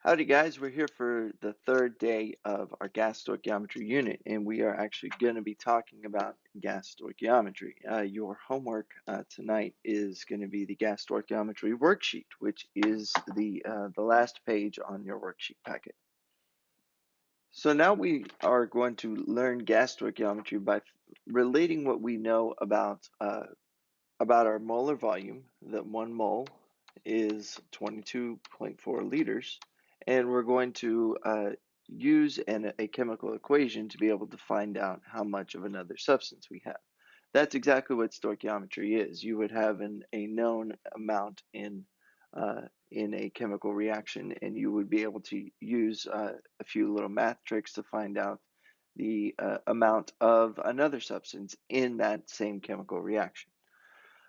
Howdy guys, we're here for the third day of our gas stoichiometry unit, and we are actually going to be talking about gas stoichiometry. Your homework tonight is going to be the gas stoichiometry worksheet, which is the last page on your worksheet packet. So now we are going to learn gas stoichiometry by relating what we know about our molar volume, that 1 mole is 22.4 liters, and we're going to use a chemical equation to be able to find out how much of another substance we have. That's exactly what stoichiometry is. You would have a known amount in a chemical reaction, and you would be able to use a few little math tricks to find out the amount of another substance in that same chemical reaction.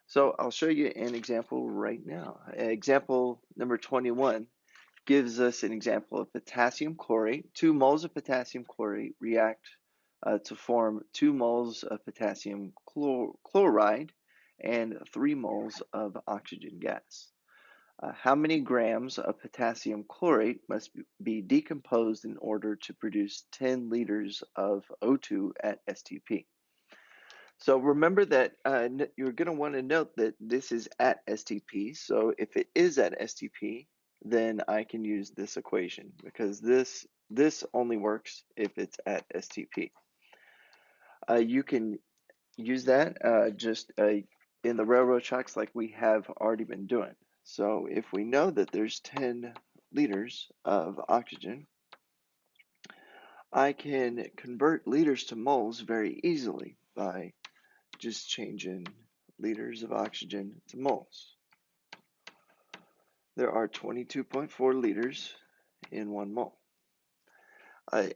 So I'll show you an example right now. Example number 21 gives us an example of potassium chlorate. 2 moles of potassium chlorate react to form 2 moles of potassium chloride and 3 moles of oxygen gas. How many grams of potassium chlorate must be decomposed in order to produce 10 liters of O2 at STP? So remember that you're going to want to note that this is at STP. So if it is at STP, then I can use this equation because this only works if it's at STP. You can use that just in the railroad tracks like we have already been doing. So if we know that there's 10 liters of oxygen, I can convert liters to moles very easily by just changing liters of oxygen to moles. There are 22.4 liters in 1 mole.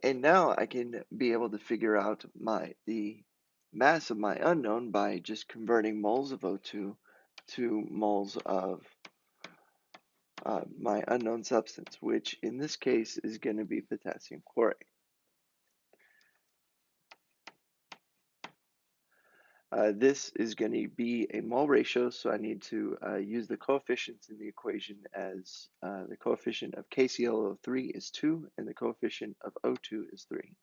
And now I can be able to figure out the mass of my unknown by just converting moles of O2 to moles of my unknown substance, which in this case is going to be potassium chlorate. This is going to be a mole ratio, so I need to use the coefficients in the equation as the coefficient of KClO3 is 2 and the coefficient of O2 is 3.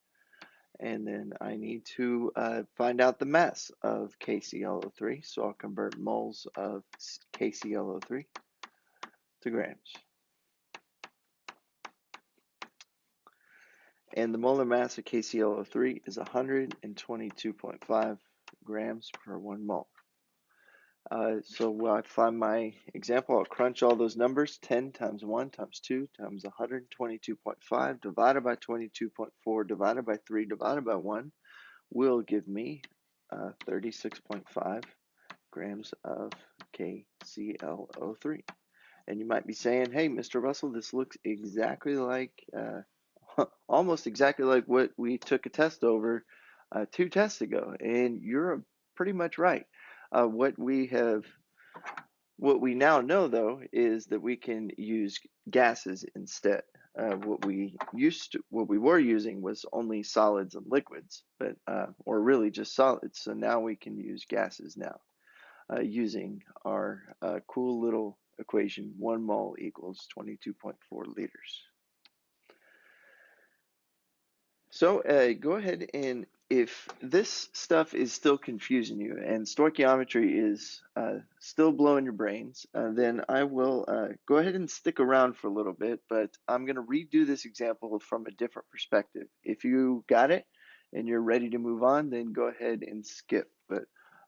And then I need to find out the mass of KClO3, so I'll convert moles of KClO3 to grams. And the molar mass of KClO3 is 122.5 grams per 1 mole. So when I find my example, I'll crunch all those numbers. 10 times 1 times 2 times 122.5 divided by 22.4 divided by 3 divided by 1 will give me 36.5 grams of KClO3. And you might be saying, hey, Mr. Russell, this looks exactly like, almost exactly like what we took a test over 2 tests ago. And you're pretty much right. What we now know, though, is that we can use gases instead. What we were using was only solids and liquids, but or really just solids. So now we can use gases now, using our cool little equation: 1 mole equals 22.4 liters. So go ahead, and if this stuff is still confusing you and stoichiometry is still blowing your brains, then I will go ahead and stick around for a little bit, but I'm going to redo this example from a different perspective. If you got it and you're ready to move on, then go ahead and skip, but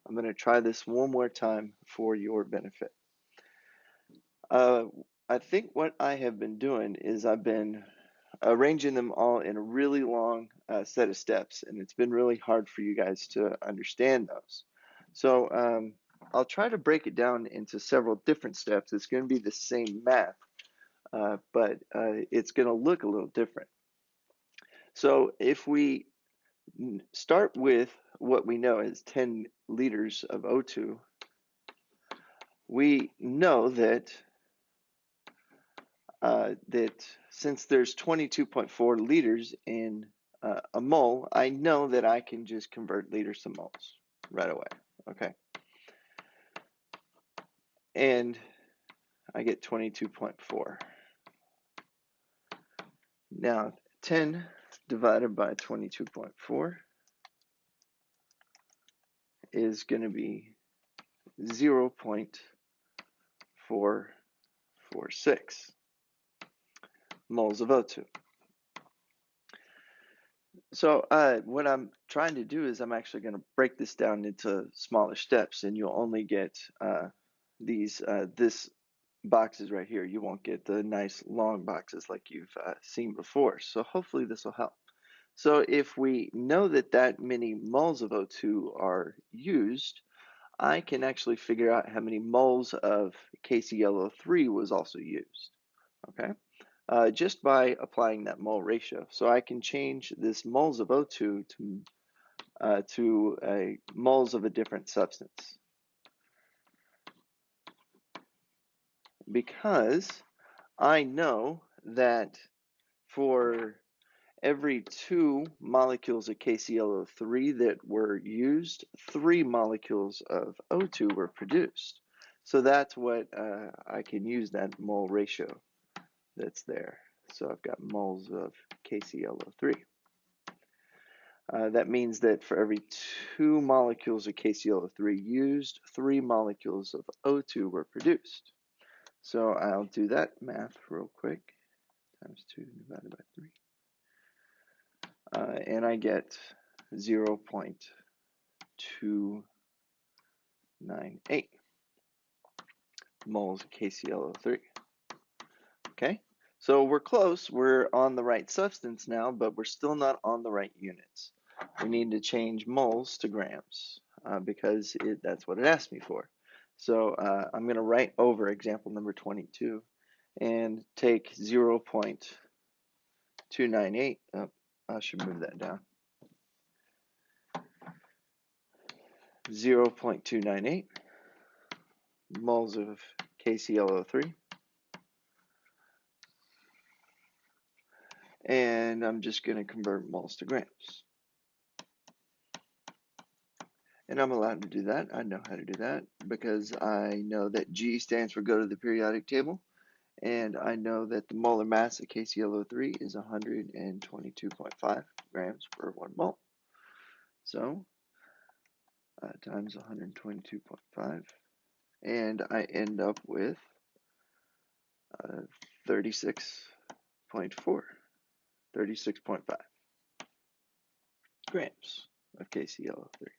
I'm going to try this one more time for your benefit. I think what I have been doing is I've been arranging them all in a really long set of steps, and it's been really hard for you guys to understand those. So I'll try to break it down into several different steps. It's going to be the same math, but it's going to look a little different. So if we start with what we know is 10 liters of O2, we know that since there's 22.4 liters in a mole, I know that I can just convert liters to moles right away. Okay. And I get 22.4. Now, 10 divided by 22.4 is going to be 0.446 moles of O2. So what I'm trying to do is I'm actually going to break this down into smaller steps, and you'll only get this boxes right here. You won't get the nice long boxes like you've seen before. So hopefully this will help. So if we know that that many moles of O2 are used, I can actually figure out how many moles of KClO3 was also used. Okay, just by applying that mole ratio. So I can change this moles of O2 to moles of a different substance, because I know that for every 2 molecules of KClO3 that were used, 3 molecules of O2 were produced. So that's what I can use that mole ratio that's there. So I've got moles of KClO3. That means that for every 2 molecules of KClO3 used, 3 molecules of O2 were produced. So I'll do that math real quick. Times 2 divided by 3. And I get 0.298 moles of KClO3. Okay, so we're close. We're on the right substance now, but we're still not on the right units. We need to change moles to grams because that's what it asked me for. So I'm going to write over example number 22 and take 0.298. Oh, I should move that down. 0.298 moles of KClO3. And I'm just going to convert moles to grams. And I'm allowed to do that. I know how to do that because I know that G stands for go to the periodic table. And I know that the molar mass of KClO3 is 122.5 grams per 1 mole. So times 122.5. And I end up with 36.4, 36.5 grams of KClO3.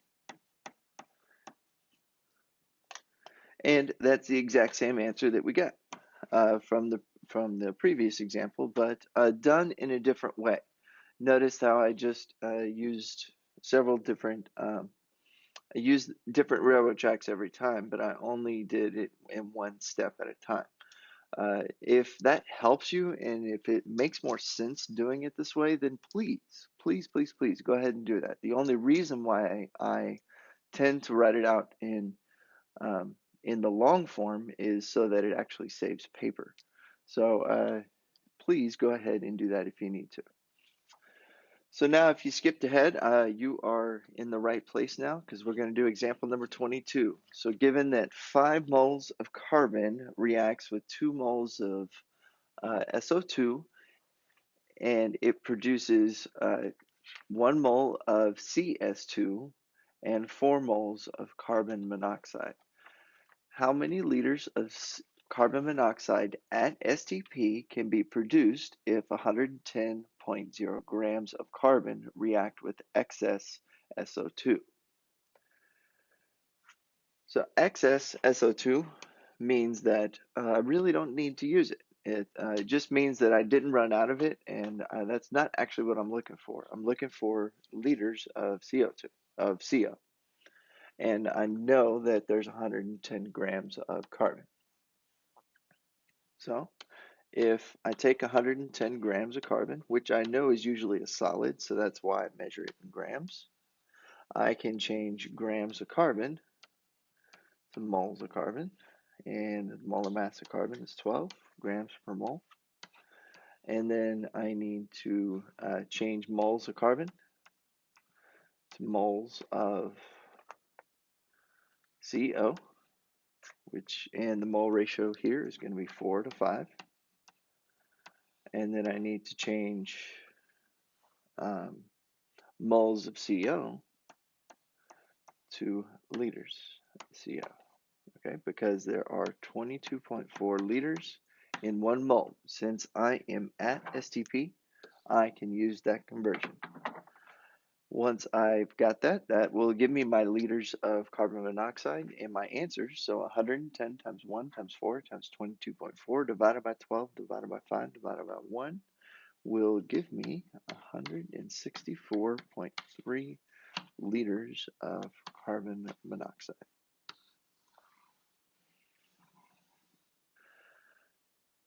And that's the exact same answer that we got from the previous example, but done in a different way. Notice how I just used several different I used different railroad tracks every time, but I only did it in one step at a time. If that helps you and if it makes more sense doing it this way, then please, please, please, please go ahead and do that. The only reason why I tend to write it out in the long form is so that it actually saves paper. So please go ahead and do that if you need to. So now if you skipped ahead, you are in the right place now because we're going to do example number 22. So given that 5 moles of carbon reacts with 2 moles of SO2 and it produces 1 mole of CS2 and 4 moles of carbon monoxide. How many liters of carbon monoxide at STP can be produced if 110.0 grams of carbon react with excess SO2? So excess SO2 means that I really don't need to use it. It just means that I didn't run out of it, and that's not actually what I'm looking for. I'm looking for liters of CO2, of CO. And I know that there's 110 grams of carbon. So if I take 110 grams of carbon, which I know is usually a solid, so that's why I measure it in grams, I can change grams of carbon to moles of carbon, and the molar mass of carbon is 12 grams per mole. And then I need to change moles of carbon to moles of CO, and the mole ratio here is going to be 4 to 5. and then I need to change moles of CO to liters of CO, okay, because there are 22.4 liters in 1 mole. Since I am at STP, I can use that conversion. Once I've got that, that will give me my liters of carbon monoxide and my answers. So 110 times 1 times 4 times 22.4 divided by 12 divided by 5 divided by 1 will give me 164.3 liters of carbon monoxide.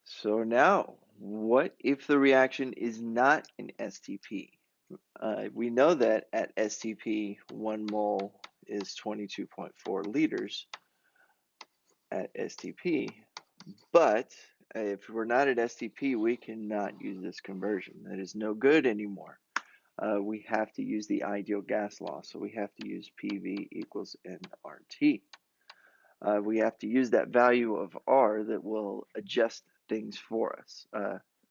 So now, what if the reaction is not an STP? We know that at STP, 1 mole is 22.4 liters at STP, but if we're not at STP, we cannot use this conversion. That is no good anymore. We have to use the ideal gas law, so we have to use PV equals nRT. We have to use that value of R that will adjust things for us.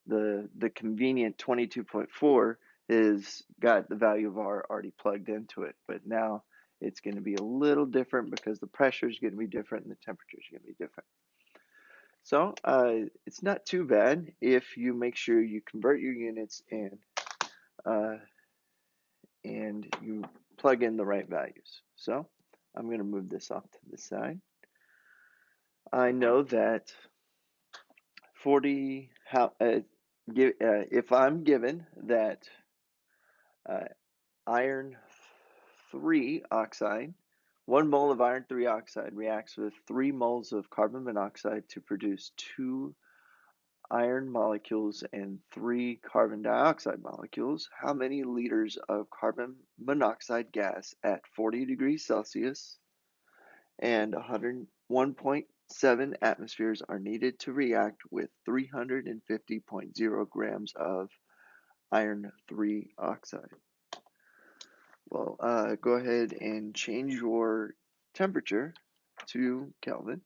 The convenient 22.4 is got the value of R already plugged into it, but now it's going to be a little different because the pressure is going to be different and the temperature is going to be different. So it's not too bad if you make sure you convert your units and you plug in the right values. So I'm going to move this off to the side. I know that 40, if I'm given that iron 3 oxide, 1 mole of iron 3 oxide reacts with 3 moles of carbon monoxide to produce 2 iron molecules and 3 carbon dioxide molecules, how many liters of carbon monoxide gas at 40 degrees Celsius and 101.7 atmospheres are needed to react with 350.0 grams of iron 3 oxide? Well, go ahead and change your temperature to Kelvin.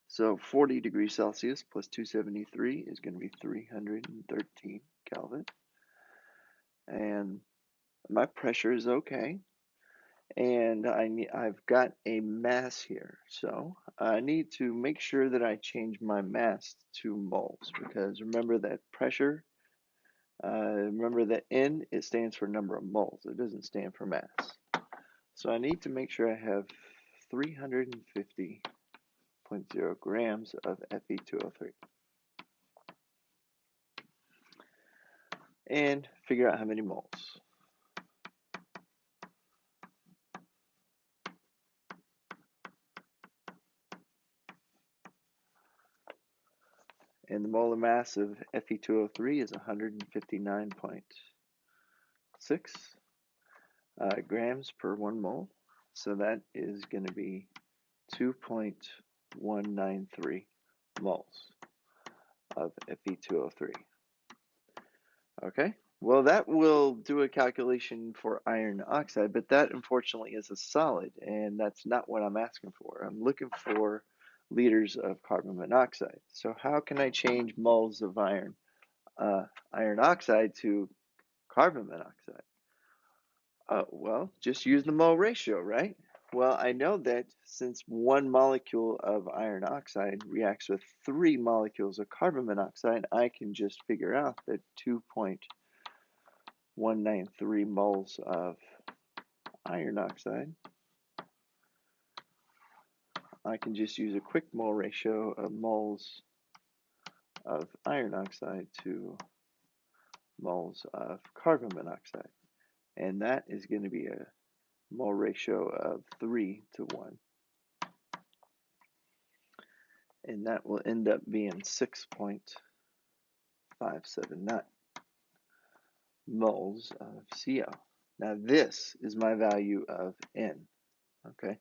So 40 degrees Celsius plus 273 is going to be 313 Kelvin. And my pressure is okay. And I've got a mass here. So I need to make sure that I change my mass to moles, because remember that pressure, remember that N, it stands for number of moles. It doesn't stand for mass. So I need to make sure I have 350.0 grams of Fe2O3. And figure out how many moles. And the molar mass of Fe2O3 is 159.6 grams per 1 mole. So that is going to be 2.193 moles of Fe2O3. Okay, well, that will do a calculation for iron oxide, but that unfortunately is a solid, and that's not what I'm asking for. I'm looking for liters of carbon monoxide. So how can I change moles of iron oxide to carbon monoxide? Well, just use the mole ratio, right? Well, I know that since 1 molecule of iron oxide reacts with 3 molecules of carbon monoxide, I can just figure out that 2.193 moles of iron oxide, I can just use a quick mole ratio of moles of iron oxide to moles of carbon monoxide. And that is going to be a mole ratio of 3 to 1. And that will end up being 6.579 moles of CO. Now this is my value of N, okay?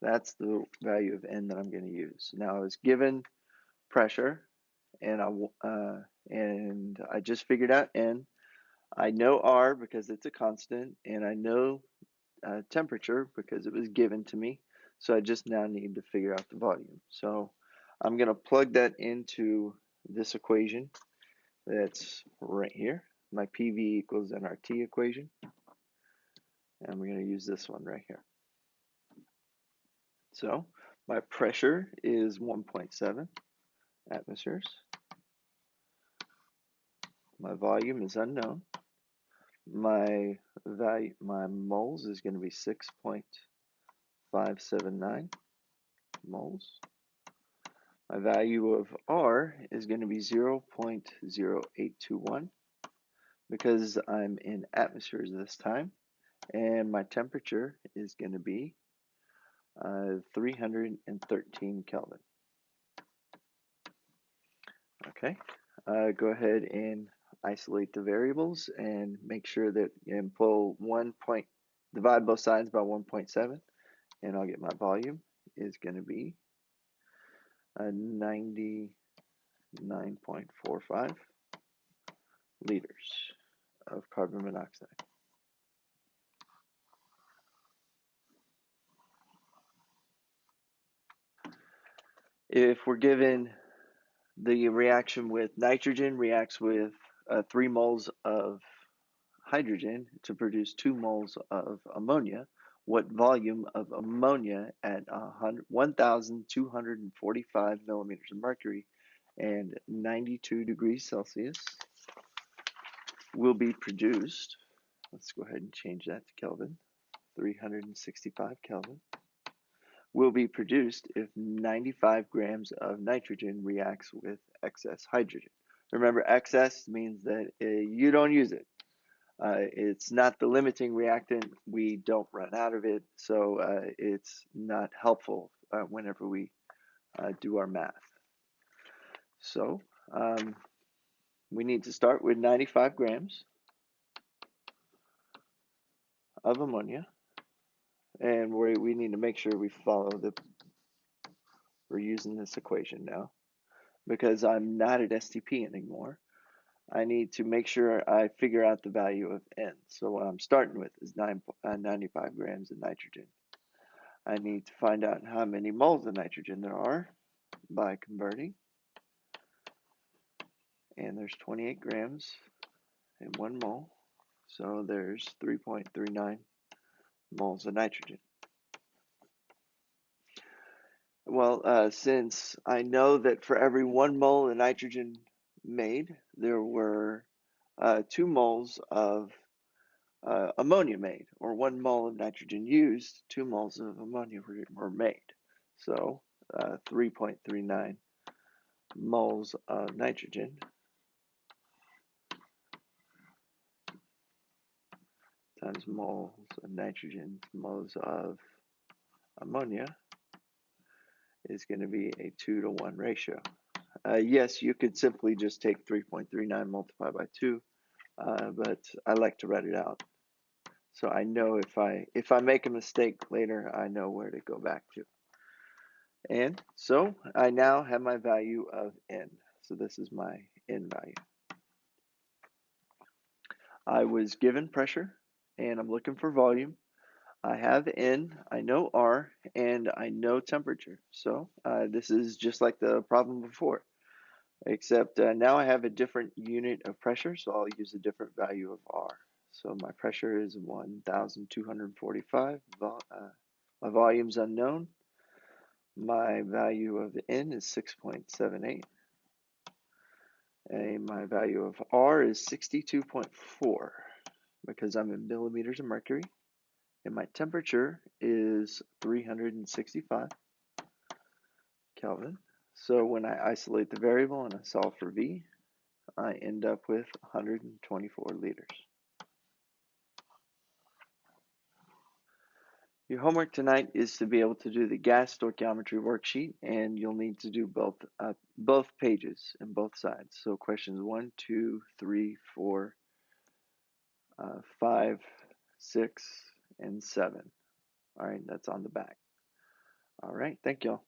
That's the value of N that I'm going to use. Now I was given pressure, and I just figured out N. I know R because it's a constant, and I know temperature because it was given to me. So I just now need to figure out the volume. So I'm going to plug that into this equation, That's right here. My PV equals nRT equation. And we're going to use this one right here. So my pressure is 1.7 atmospheres. My volume is unknown. My value, my moles is going to be 6.579 moles. My value of R is going to be 0.0821 because I'm in atmospheres this time. And my temperature is going to be 313 Kelvin. Okay, go ahead and isolate the variables and make sure that you pull divide both sides by 1.7, and I'll get my volume is going to be 99.45 liters of carbon monoxide. If we're given the reaction with nitrogen reacts with 3 moles of hydrogen to produce 2 moles of ammonia, what volume of ammonia at 1,245 millimeters of mercury and 92 degrees Celsius will be produced? Let's go ahead and change that to Kelvin. 365 Kelvin will be produced if 95 grams of nitrogen reacts with excess hydrogen. Remember, excess means that you don't use it. It's not the limiting reactant. We don't run out of it, so it's not helpful whenever we do our math. So we need to start with 95 grams of ammonia, and we need to make sure we we're using this equation now because I'm not at STP anymore. I need to make sure I figure out the value of N. So what I'm starting with is 95 grams of nitrogen. I need to find out how many moles of nitrogen there are by converting. And there's 28 grams in 1 mole. So there's 3.39 moles of nitrogen. Well, since I know that for every 1 mole of nitrogen made, there were 2 moles of ammonia made, or 1 mole of nitrogen used, 2 moles of ammonia were made. So 3.39 moles of nitrogen times moles of nitrogen, moles of ammonia is going to be a 2-to-1 ratio. Yes, you could simply just take 3.39 multiplied by 2, but I like to write it out. So I know if I make a mistake later, I know where to go back to. And so I now have my value of N. So this is my N value. I was given pressure, and I'm looking for volume. I have N, I know R, and I know temperature. So this is just like the problem before, except now I have a different unit of pressure, so I'll use a different value of R. So my pressure is 1,245. My volume's unknown. My value of N is 6.78. And my value of R is 62.4 because I'm in millimeters of mercury. And my temperature is 365 Kelvin. So when I isolate the variable and I solve for V, I end up with 124 liters. Your homework tonight is to be able to do the gas stoichiometry worksheet, and you'll need to do both pages and both sides. So questions 1, 2, 3, 4, 5, 6, and 7. All right, that's on the back. All right, thank y'all.